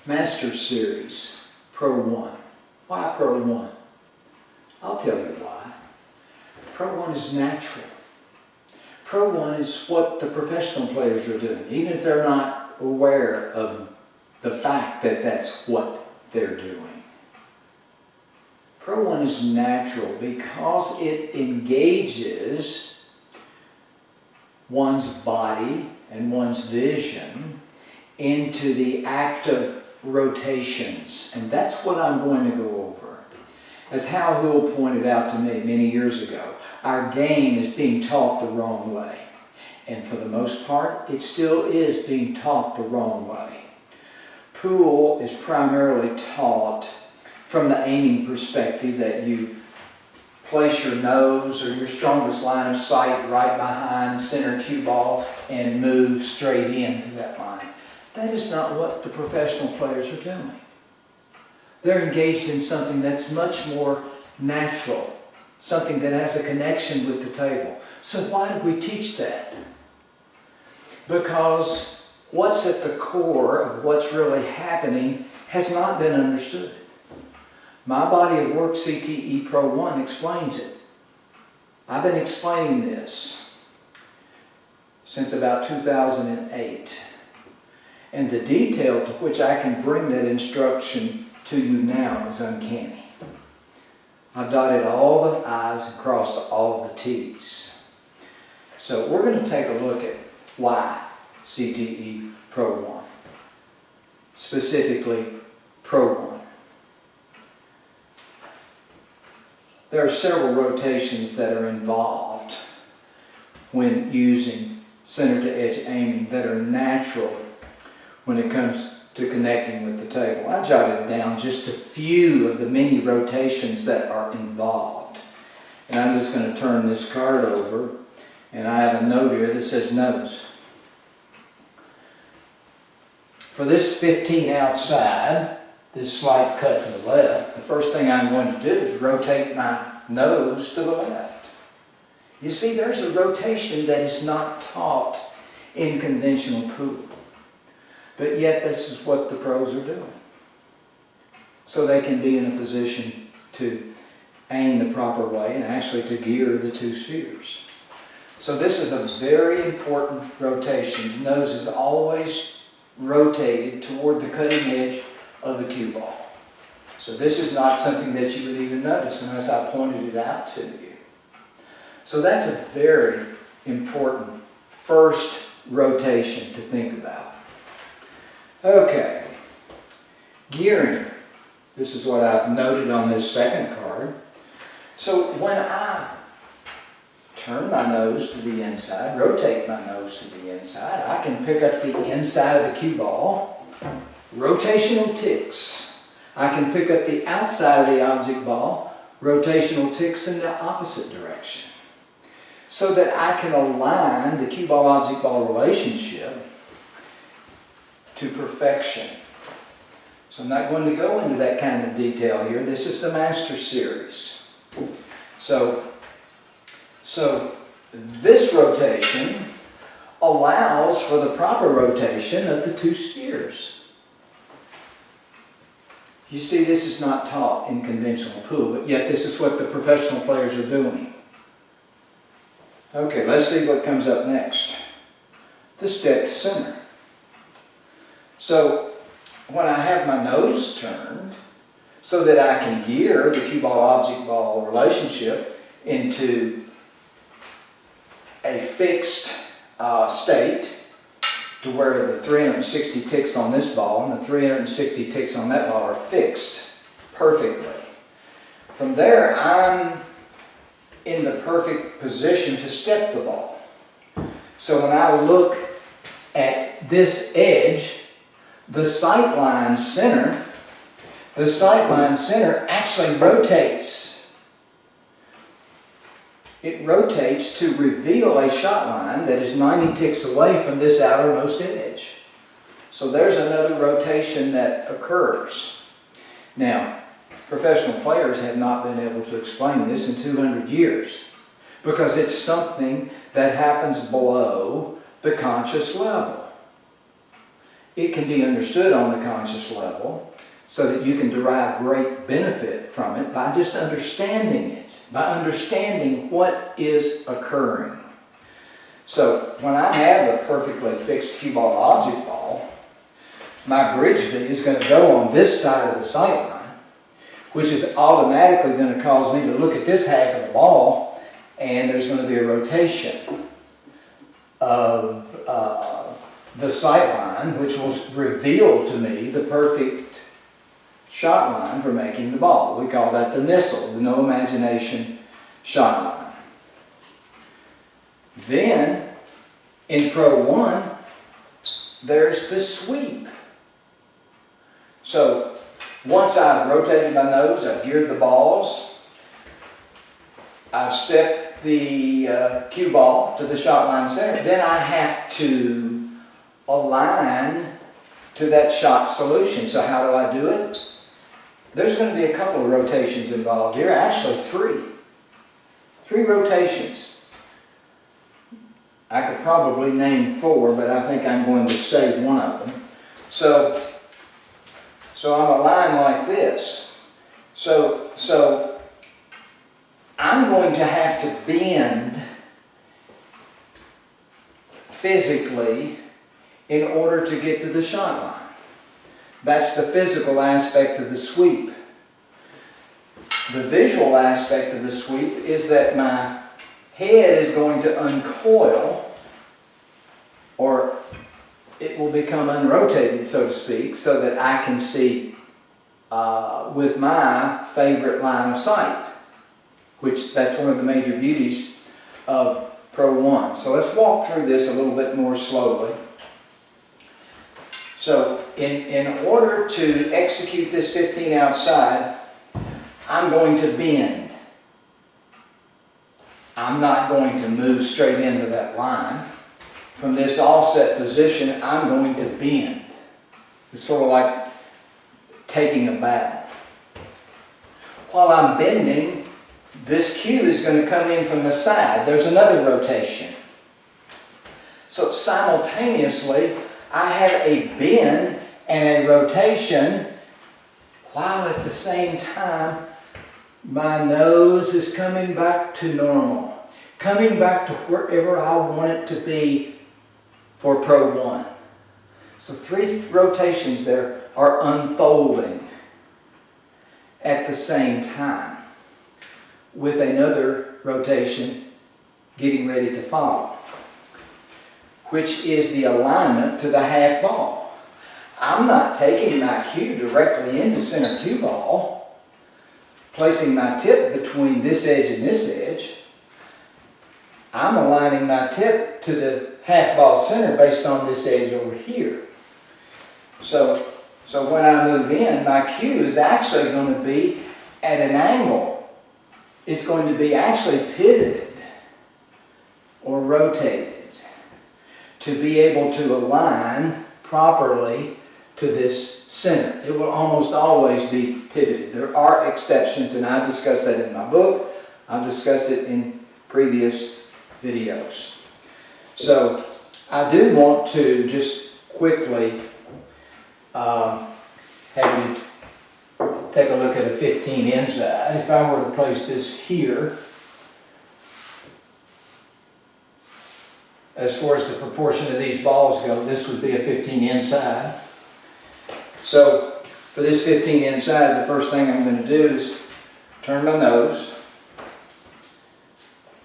Masters Series, Pro 1. Why Pro 1? I'll tell you why. Pro 1 is natural. Pro 1 is what the professional players are doing, even if they're not aware of the fact that that's what they're doing. Pro 1 is natural because it engages one's body and one's vision into the act of rotations. And that's what I'm going to go over. As Hal Houle pointed out to me many years ago, our game is being taught the wrong way. And for the most part, it still is being taught the wrong way. Pool is primarily taught from the aiming perspective, that you place your nose or your strongest line of sight right behind center cue ball and move straight into that line. That is not what the professional players are doing. They're engaged in something that's much more natural, something that has a connection with the table. So why do we teach that? Because what's at the core of what's really happening has not been understood. My body of work, CTE Pro 1, explains it. I've been explaining this since about 2008. And the detail to which I can bring that instruction to you now is uncanny. I've dotted all the I's and crossed all the T's. So we're going to take a look at why CTE Pro 1. Specifically, Pro 1. There are several rotations that are involved when using center-to-edge aiming that are natural when it comes to connecting with the table. I jotted down just a few of the many rotations that are involved. And I'm just going to turn this card over, and I have a note here that says nose. For this 15 outside, this slight cut to the left, the first thing I'm going to do is rotate my nose to the left. You see, there's a rotation that is not taught in conventional pool. But yet this is what the pros are doing. So they can be in a position to aim the proper way and actually to gear the two spheres. So this is a very important rotation. The nose is always rotated toward the cutting edge of the cue ball. So this is not something that you would even notice unless I pointed it out to you. So that's a very important first rotation to think about. Okay, gearing. This is what I've noted on this second card. So when I turn my nose to the inside, rotate my nose to the inside, I can pick up the inside of the cue ball. Rotational ticks. I can pick up the outside of the object ball. Rotational ticks in the opposite direction. So that I can align the cue ball object ball relationship to perfection. So I'm not going to go into that kind of detail here. This is the Master Series. So this rotation allows for the proper rotation of the two spheres. You see, this is not taught in conventional pool, but yet this is what the professional players are doing. Okay, let's see what comes up next. The stepped center. So when I have my nose turned so that I can gear the cue ball object ball relationship into a fixed state to where the 360 ticks on this ball and the 360 ticks on that ball are fixed perfectly. From there, I'm in the perfect position to step the ball. So when I look at this edge, the sightline center actually rotates. It rotates to reveal a shot line that is 90 ticks away from this outermost edge. So there's another rotation that occurs. Now, professional players have not been able to explain this in 200 years because it's something that happens below the conscious level. it can be understood on the conscious level so that you can derive great benefit from it by just understanding it, by understanding what is occurring. So when I have a perfectly fixed cue ball object ball, my bridge V is going to go on this side of the sight line, which is automatically going to cause me to look at this half of the ball, and there's going to be a rotation of the sight line, which will reveal to me the perfect shot line for making the ball. We call that the missile, the no imagination shot line. Then, in Pro 1, there's the sweep. So, once I've rotated my nose, I've geared the balls, I've stepped the cue ball to the shot line center, then I have to align to that shot solution. So how do I do it? There's going to be a couple of rotations involved here, actually three. Three rotations. I could probably name four, but I think I'm going to save one of them. So I'm aligned like this. So I'm going to have to bend physically in order to get to the shot line. That's the physical aspect of the sweep. The visual aspect of the sweep is that my head is going to uncoil, or it will become unrotated, so to speak, so that I can see with my favorite line of sight, which that's one of the major beauties of Pro 1. So let's walk through this a little bit more slowly. So in order to execute this 15 outside, I'm going to bend. I'm not going to move straight into that line. From this offset position, I'm going to bend. It's sort of like taking a bow. While I'm bending, this cue is going to come in from the side. There's another rotation. So simultaneously, I have a bend and a rotation, while at the same time, my nose is coming back to normal, coming back to wherever I want it to be for Pro 1. So three rotations there are unfolding at the same time, with another rotation getting ready to follow, which is the alignment to the half ball. I'm not taking my cue directly into center cue ball, placing my tip between this edge and this edge. I'm aligning my tip to the half ball center based on this edge over here. So when I move in, my cue is actually going to be at an angle. It's going to be actually pivoted or rotated to be able to align properly to this center. It will almost always be pivoted. There are exceptions, and I discussed that in my book. I've discussed it in previous videos. So I do want to just quickly have you take a look at a 15 inside. If I were to place this here, as far as the proportion of these balls go, this would be a 15 inside. So for this 15 inside, the first thing I'm going to do is turn my nose.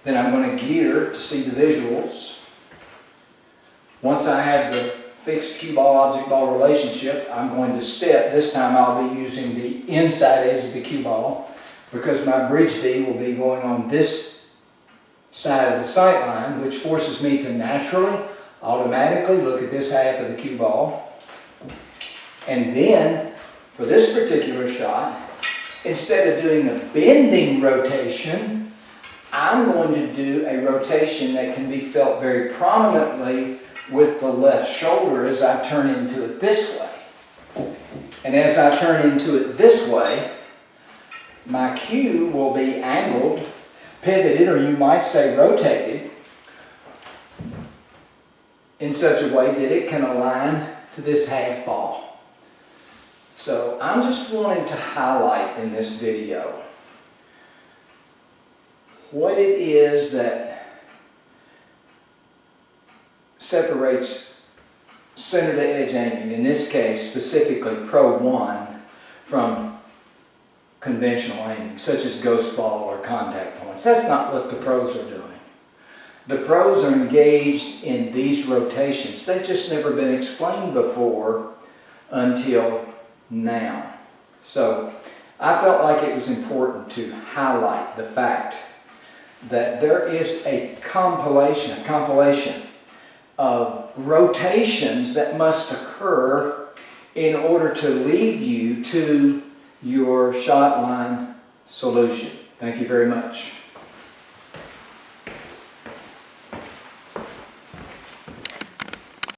Then I'm going to gear to see the visuals. Once I have the fixed cue ball object ball relationship, I'm going to step. This time I'll be using the inside edge of the cue ball because my bridge V will be going on this side of the sight line, which forces me to naturally, automatically look at this half of the cue ball. And then, for this particular shot, instead of doing a bending rotation, I'm going to do a rotation that can be felt very prominently with the left shoulder as I turn into it this way. And as I turn into it this way, my cue will be angled, pivoted, or you might say rotated, in such a way that it can align to this half ball. So I'm just wanting to highlight in this video what it is that separates center to edge aiming, in this case specifically Pro 1, from conventional aiming, such as ghost ball or contact points. That's not what the pros are doing. The pros are engaged in these rotations. They've just never been explained before until now. So I felt like it was important to highlight the fact that there is a compilation of rotations that must occur in order to lead you to your shot line solution. Thank you very much.